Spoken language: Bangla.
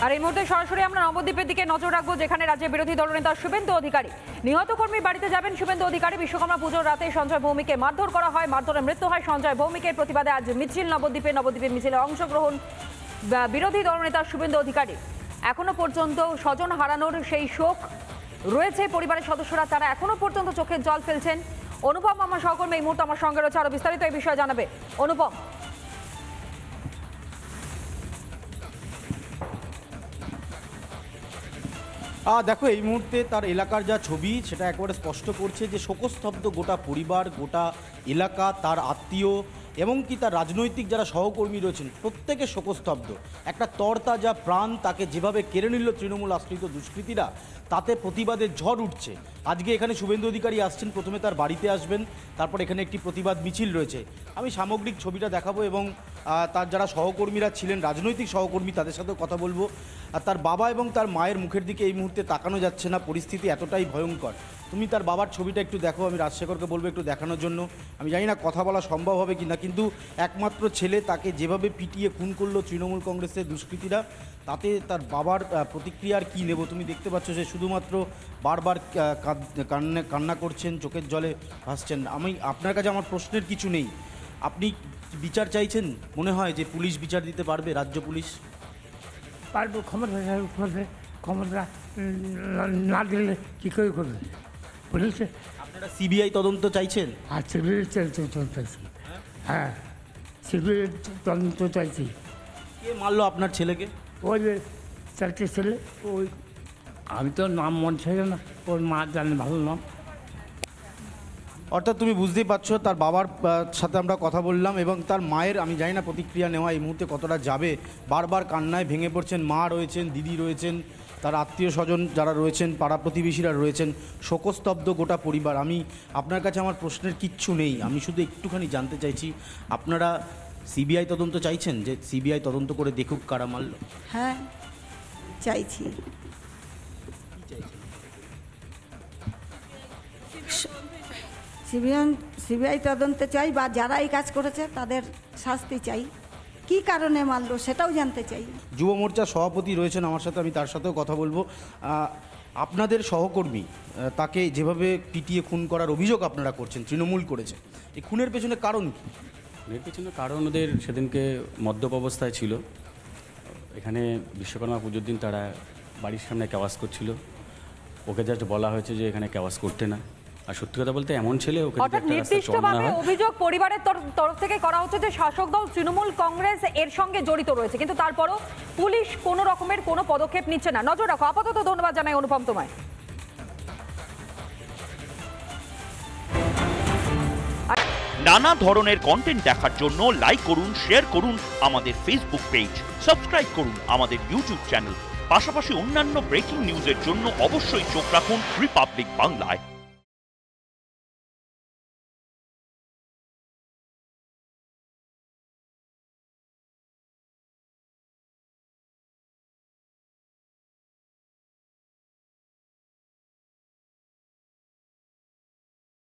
আর এই মুহূর্তে সরাসরি আমরা নবদ্বীপের দিকে নজর রাখবো, যেখানে রাজ্যের বিরোধী দলনেতা শুভেন্দু অধিকারী নিহত কর্মীর বাড়িতে যাবেন। শুভেন্দু অধিকারী বিশ্বকর্মা পুজোর রাতে সঞ্জয় ভৌমিককে মারধর করা হয়, মারধরে মৃত্যু হয় সঞ্জয় ভৌমিকের। প্রতিবাদে আজ মিছিল নবদ্বীপের মিছিলে অংশগ্রহণ বিরোধী দলনেতা শুভেন্দু অধিকারী। এখনো পর্যন্ত স্বজন হারানোর সেই শোক রয়েছে পরিবারের সদস্যরা, তারা এখনো পর্যন্ত চোখের জল ফেলছেন। অনুপম আমার সহকর্মী এই মুহূর্তে আমার সঙ্গে রয়েছে, আরো বিস্তারিত এই বিষয়ে জানাবে অনুপম। দেখো, এই মুহূর্তে তার এলাকার যা ছবি সেটা একেবারে স্পষ্ট করছে যে শোকস্তব্ধ গোটা পরিবার, গোটা এলাকা, তার আত্মীয় এবং কি তার রাজনৈতিক যারা সহকর্মী রয়েছেন প্রত্যেকে শোকস্তব্ধ। একটা তরতাজা প্রাণ তাকে যেভাবে কেড়ে নিল তৃণমূল আশ্রিত দুষ্কৃতীরা, তাতে প্রতিবাদের ঝড় উঠছে। আজকে এখানে শুভেন্দু অধিকারী আসছেন, প্রথমে তার বাড়িতে আসবেন, তারপর এখানে একটি প্রতিবাদ মিছিল রয়েছে। আমি সামগ্রিক ছবিটা দেখাবো এবং তার যারা সহকর্মীরা ছিলেন, রাজনৈতিক সহকর্মী, তাদের সাথেও কথা বলবো। আর তার বাবা এবং তার মায়ের মুখের দিকে এই মুহূর্তে তাকানো যাচ্ছে না, পরিস্থিতি এতটাই ভয়ঙ্কর। তুমি তার বাবার ছবিটা একটু দেখো, আমি রাজশেখরকে বলবো একটু দেখানোর জন্য। আমি জানি না কথা বলা সম্ভব হবে কি না, কিন্তু একমাত্র ছেলে তাকে যেভাবে পিটিয়ে খুন করলো তৃণমূল কংগ্রেসের দুষ্কৃতীরা, তাতে তার বাবার প্রতিক্রিয়ার কি নেব। তুমি দেখতে পাচ্ছ যে শুধুমাত্র বারবার কান্না করছেন, চোখের জলে ভাসছেন। আমি আপনার কাছে আমার প্রশ্নের কিছু নেই, আপনি বিচার চাইছেন? মনে হয় যে পুলিশ বিচার দিতে পারবে, রাজ্য পুলিশ পারবে? ক্ষমতা না দিলে কী করে করবে পুলিশে? আপনারা সিবিআই তদন্ত চাইছেন? আর সিবিআই চাইছি, হ্যাঁ সিবিআই তদন্ত চাইছি। কে মারলো আপনার ছেলেকে? ওই যে চারটে ছেলে, ওই আমি তো নাম মনে ছিল না, ওর মা জানে ভালো নাম। অর্থাৎ তুমি বুঝতেই পারছো, তার বাবার সাথে আমরা কথা বললাম এবং তার মায়ের, আমি জানি না প্রতিক্রিয়া নেওয়া এই মুহূর্তে কতটা যাবে। বারবার কান্নায় ভেঙে পড়ছেন, মা রয়েছেন, দিদি রয়েছেন, তার আত্মীয় স্বজন যারা রয়েছেন, পাড়া প্রতিবেশীরা রয়েছেন, শোকস্তব্ধ গোটা পরিবার। আমি আপনার কাছে আমার প্রশ্নের কিচ্ছু নেই, আমি শুধু একটুখানি জানতে চাইছি, আপনারা সিবিআই তদন্ত চাইছেন? যে সিবিআই তদন্ত করে দেখুক কারা মারল? হ্যাঁ চাইছি। সিবিআই তদন্তে চাই, বা যারা এই কাজ করেছে তাদের শাস্তি চাই। কি কারণে মারলো সেটাও জানতে চাই। যুব মোর্চার সভাপতি রয়েছেন আমার সাথে, আমি তার সাথেও কথা বলবো। আপনাদের সহকর্মী তাকে যেভাবে পিটিয়ে খুন করার অভিযোগ আপনারা করছেন, তৃণমূল করেছে, এই খুনের পেছনে কারণ কি? খুনের পেছনে কারণ ওদের সেদিনকে মদ্যপ অবস্থায় ছিল, এখানে বিশ্বকর্মা পুজোর দিন তারা বাড়ির সামনে ক্যাওয়াস করছিল। ওকে জাস্ট বলা হয়েছে যে এখানে ক্যাওয়াস করতে না। আর সত্যি কথা বলতে এমন ছেলে, ওকে নির্দিষ্টভাবে অভিযোগ পরিবারের তরফ থেকে করা হচ্ছে যে শাসক দল তৃণমূল কংগ্রেস এর সঙ্গে জড়িত রয়েছে, কিন্তু তারপরও পুলিশ কোনো রকমের কোনো পদক্ষেপ নিচ্ছে না। নজর রাখো। আপাতত ধন্যবাদ জানাই অনুপম তোমায়। নানা ধরনের কন্টেন্ট দেখার জন্য লাইক করুন, শেয়ার করুন আমাদের ফেসবুক পেজ, সাবস্ক্রাইব করুন আমাদের ইউটিউব চ্যানেল। পাশাপাশি অন্যান্য ব্রেকিং নিউজের জন্য অবশ্যই চোখ রাখুন রিপাবলিক বাংলায়।